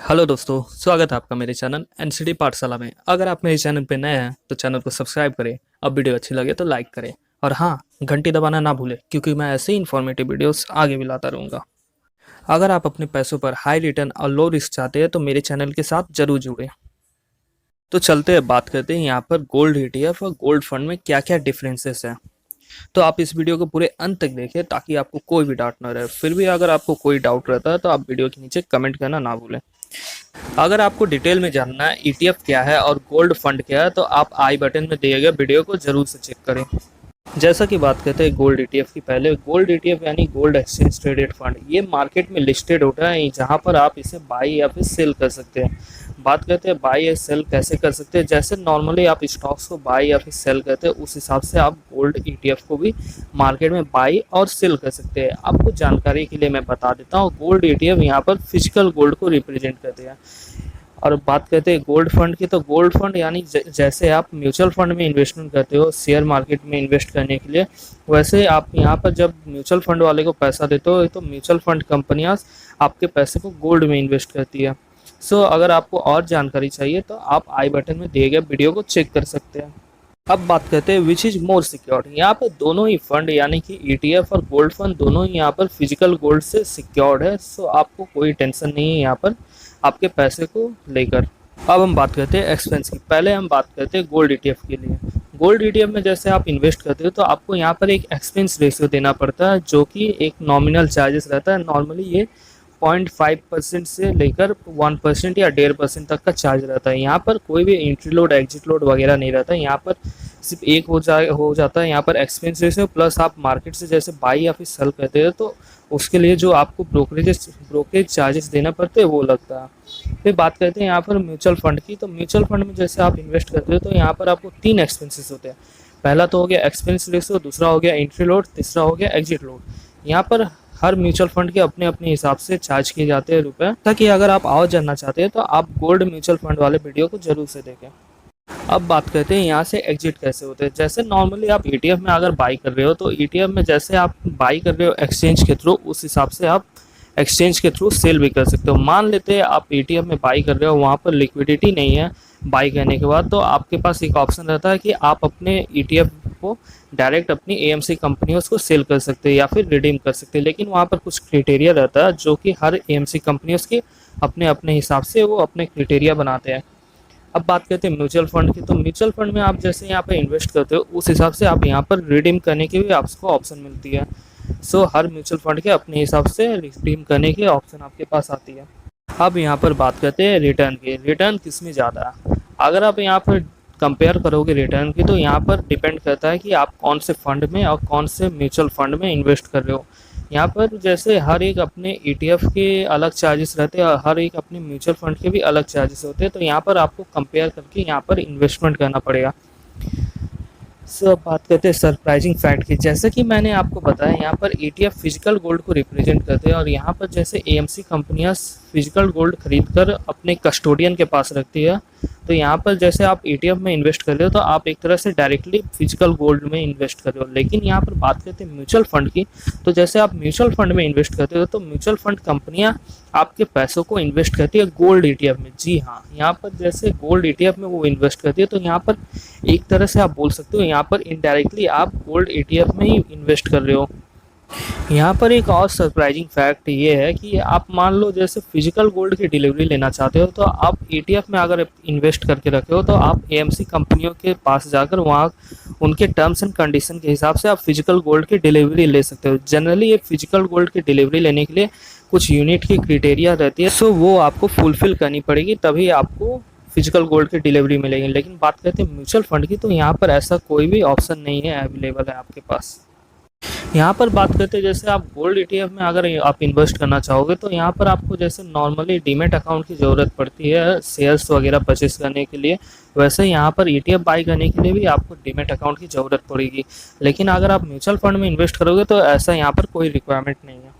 Hello दोस्तों, स्वागत है आपका मेरे चैनल एनसीडी पाठशाला में। अगर आप मेरे चैनल पे नए हैं तो चैनल को सब्सक्राइब करें। अब वीडियो अच्छी लगे तो लाइक करें और हाँ, घंटी दबाना ना भूलें क्योंकि मैं ऐसे ही इन्फॉर्मेटिव वीडियोस आगे भी लाता रहूँगा। अगर आप अपने पैसों पर हाई रिटर्न और लो रिस्क चाहते हैं तो मेरे चैनल के साथ जरूर जुड़ें। तो चलते हैं, बात करते हैं यहाँ पर गोल्ड ईटीएफ और गोल्ड फंड में क्या क्या डिफरेंसेस हैं। तो आप इस वीडियो को पूरे अंत तक देखें ताकि आपको कोई भी डाउट ना रहे। फिर भी अगर आपको कोई डाउट रहता है तो आप वीडियो के नीचे कमेंट करना ना भूलें। अगर आपको डिटेल में जानना है ईटीएफ क्या है और गोल्ड फंड क्या है तो आप आई बटन में दिए गए वीडियो को जरूर से चेक करें। जैसा कि बात करते हैं गोल्ड ईटीएफ की, पहले गोल्ड ईटीएफ यानी गोल्ड एक्सचेंज ट्रेडेड फंड, ये मार्केट में लिस्टेड होता है जहां पर आप इसे बाई या फिर सेल कर सकते हैं। बात करते हैं बाई या सेल कैसे कर सकते हैं। जैसे नॉर्मली आप स्टॉक्स को बाई या फिर सेल करते हैं उस हिसाब से आप गोल्ड ईटीएफ को भी मार्केट में बाई और सेल कर सकते हैं। आपको जानकारी के लिए मैं बता देता हूँ, गोल्ड ईटीएफ यहाँ पर फिजिकल गोल्ड को रिप्रेजेंट करते हैं। और बात करते हैं गोल्ड फंड की, तो गोल्ड फंड यानी जैसे आप म्यूचुअल फंड में इन्वेस्टमेंट करते हो शेयर मार्केट में इन्वेस्ट करने के लिए, वैसे आप यहाँ पर जब म्यूचुअल फंड वाले को पैसा देते हो तो म्यूचुअल फंड कंपनियां आपके पैसे को गोल्ड में इन्वेस्ट करती है। सो अगर आपको और जानकारी चाहिए तो आप आई बटन में दिए गए वीडियो को चेक कर सकते हैं। अब बात करते हैं विच इज मोर सिक्योर्ड। यहाँ पर दोनों ही फंड यानी कि ईटीएफ और गोल्ड फंड दोनों ही यहाँ पर फिजिकल गोल्ड से सिक्योर्ड है। सो आपको कोई टेंशन नहीं है यहाँ पर आपके पैसे को लेकर। अब हम बात करते हैं एक्सपेंस की। पहले हम बात करते हैं गोल्ड ईटीएफ के लिए। गोल्ड ईटीएफ में जैसे आप इन्वेस्ट करते हो तो आपको यहाँ पर एक एक्सपेंस रेशियो देना पड़ता है जो कि एक नॉमिनल चार्जेस रहता है। नॉर्मली ये 0.5% से लेकर 1% या 1.5% तक का चार्ज रहता है। यहाँ पर कोई भी एंट्री लोड एग्जिट लोड वगैरह नहीं रहता है। यहाँ पर सिर्फ एक हो जाता है यहाँ पर एक्सपेंस रेशियो, प्लस आप मार्केट से जैसे बाई या फिर सेल करते हो तो उसके लिए जो आपको ब्रोकरेज चार्जेस देना पड़ते हैं वो लगता है। फिर बात करते हैं यहाँ पर म्यूचुअल फंड की। तो म्यूचुअल फंड में जैसे आप इन्वेस्ट करते हो तो यहाँ पर आपको 3 एक्सपेंसेस होते हैं। पहला तो हो गया एक्सपेंस रेशियो, दूसरा हो गया एंट्री लोड, तीसरा हो गया एग्जिट लोड। यहाँ पर हर म्यूचुअल फंड के अपने अपने हिसाब से चार्ज किए जाते हैं रुपए। ताकि अगर आप और जानना चाहते हैं तो आप गोल्ड म्यूचुअल फंड वाले वीडियो को जरूर से देखें। अब बात करते हैं यहाँ से एग्जिट कैसे होते हैं। जैसे नॉर्मली आप ईटीएफ में अगर बाई कर रहे हो तो ईटीएफ में जैसे आप बाई कर रहे हो एक्सचेंज के थ्रू, उस हिसाब से आप एक्सचेंज के थ्रू सेल भी कर सकते हो। मान लेते हैं आप ईटीएफ में बाई कर रहे हो, वहाँ पर लिक्विडिटी नहीं है बाई करने के बाद, तो आपके पास एक ऑप्शन रहता है कि आप अपने ईटीएफ को डायरेक्ट अपनी एएमसी कंपनियों को सेल कर सकते हैं या फिर रिडीम कर सकते हैं। लेकिन वहाँ पर कुछ क्राइटेरिया रहता है जो कि हर एएमसी कंपनियों के अपने अपने हिसाब से वो अपने क्राइटेरिया बनाते हैं। अब बात करते हैं म्यूचुअल फंड की। तो म्यूचुअल फंड में आप जैसे यहाँ पर इन्वेस्ट करते हो उस हिसाब से आप यहाँ पर रिडीम करने की भी आपको ऑप्शन मिलती है। सो हर म्यूचुअल फंड के अपने हिसाब से रिडीम करने की ऑप्शन आपके पास आती है। अब यहाँ पर बात करते हैं रिटर्न की। रिटर्न किस में ज़्यादा है? अगर आप यहाँ पर कंपेयर करोगे रिटर्न की तो यहाँ पर डिपेंड करता है कि आप कौन से फंड में और कौन से म्यूचुअल फंड में इन्वेस्ट कर रहे हो। यहाँ पर जैसे हर एक अपने ईटीएफ के अलग चार्जेस रहते हैं और हर एक अपने म्यूचुअल फंड के भी अलग चार्जेस होते हैं। तो यहाँ पर आपको कंपेयर करके यहाँ पर इन्वेस्टमेंट करना पड़ेगा। अब बात करते हैं सरप्राइजिंग फैक्ट की। जैसे कि मैंने आपको बताया, यहाँ पर ईटीएफ फिजिकल गोल्ड को रिप्रेजेंट करते हैं और यहाँ पर जैसे एएमसी कंपनियां फिजिकल गोल्ड खरीद कर अपने कस्टोडियन के पास रखती है। तो यहाँ पर जैसे आप ईटीएफ में इन्वेस्ट कर रहे हो तो आप एक तरह से डायरेक्टली फिजिकल गोल्ड में इन्वेस्ट कर रहे हो। लेकिन यहाँ पर बात करते हैं म्यूचुअल फंड की। तो जैसे आप म्यूचुअल फंड में इन्वेस्ट करते हो तो म्यूचुअल फंड कंपनियां आपके पैसों को इन्वेस्ट करती है गोल्ड ईटीएफ में। जी हाँ, यहाँ पर जैसे गोल्ड ईटीएफ में वो इन्वेस्ट करती है तो यहाँ पर एक तरह से आप बोल सकते हो यहाँ पर इनडायरेक्टली आप गोल्ड ईटीएफ में ही इन्वेस्ट कर रहे हो। यहाँ पर एक और सरप्राइजिंग फैक्ट ये है कि आप मान लो जैसे फिजिकल गोल्ड की डिलीवरी लेना चाहते हो तो आप ईटीएफ में अगर इन्वेस्ट करके रखे हो तो आप एएमसी कंपनियों के पास जाकर वहाँ उनके टर्म्स एंड कंडीशन के हिसाब से आप फिजिकल गोल्ड की डिलीवरी ले सकते हो। जनरली ये फिजिकल गोल्ड की डिलीवरी लेने के लिए कुछ यूनिट की क्राइटेरिया रहती है, सो वो आपको फुलफिल करनी पड़ेगी तभी आपको फिजिकल गोल्ड की डिलीवरी मिलेगी। लेकिन बात करते हैं म्यूचुअल फंड की, तो यहाँ पर ऐसा कोई भी ऑप्शन नहीं है अवेलेबल है आपके पास। यहाँ पर बात करते हैं जैसे आप गोल्ड ईटीएफ में अगर आप इन्वेस्ट करना चाहोगे तो यहाँ पर आपको जैसे नॉर्मली डीमेट अकाउंट की ज़रूरत पड़ती है शेयर्स वगैरह परचेस करने के लिए, वैसे यहाँ पर ईटीएफ बाई करने के लिए भी आपको डीमेट अकाउंट की ज़रूरत पड़ेगी। लेकिन अगर आप म्यूचुअल फंड में इन्वेस्ट करोगे तो ऐसा यहाँ पर कोई रिक्वायरमेंट नहीं है।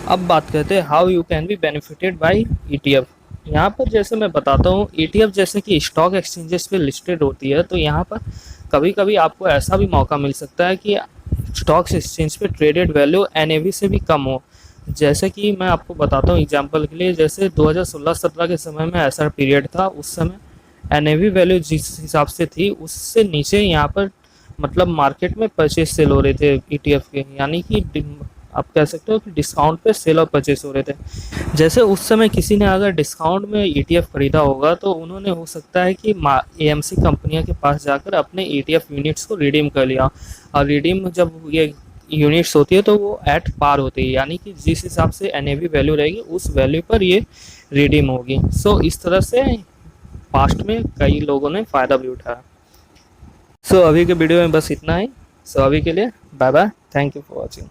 अब बात करते हैं how you can be benefited by ETF. यहाँ पर जैसे मैं बताता हूँ, ईटीएफ जैसे कि स्टॉक एक्सचेंजेस पे लिस्टेड होती है तो यहाँ पर कभी कभी आपको ऐसा भी मौका मिल सकता है कि स्टॉक्स एक्सचेंज पे ट्रेडेड वैल्यू एनएवी से भी कम हो। जैसे कि मैं आपको बताता हूँ एग्जांपल के लिए, जैसे 2016-17 के समय में ऐसा पीरियड था, उस समय एनएवी वैल्यू जिस हिसाब से थी उससे नीचे यहाँ पर मतलब मार्केट में परचेज सेल हो रहे थे ईटीएफ के, यानी कि आप कह सकते हो कि डिस्काउंट पे सेल और परचेज हो रहे थे। जैसे उस समय किसी ने अगर डिस्काउंट में ईटीएफ खरीदा होगा तो उन्होंने हो सकता है कि एएमसी कंपनियों के पास जाकर अपने ईटीएफ यूनिट्स को रिडीम कर लिया, और रिडीम जब ये यूनिट्स होती है तो वो एट पार होती है, यानी कि जिस हिसाब से एनएवी वैल्यू रहेगी उस वैल्यू पर ये रिडीम होगी। सो इस तरह से पास्ट में कई लोगों ने फ़ायदा भी उठाया। सो अभी के वीडियो में बस इतना ही। सो अभी के लिए bye bye, thank you for watching.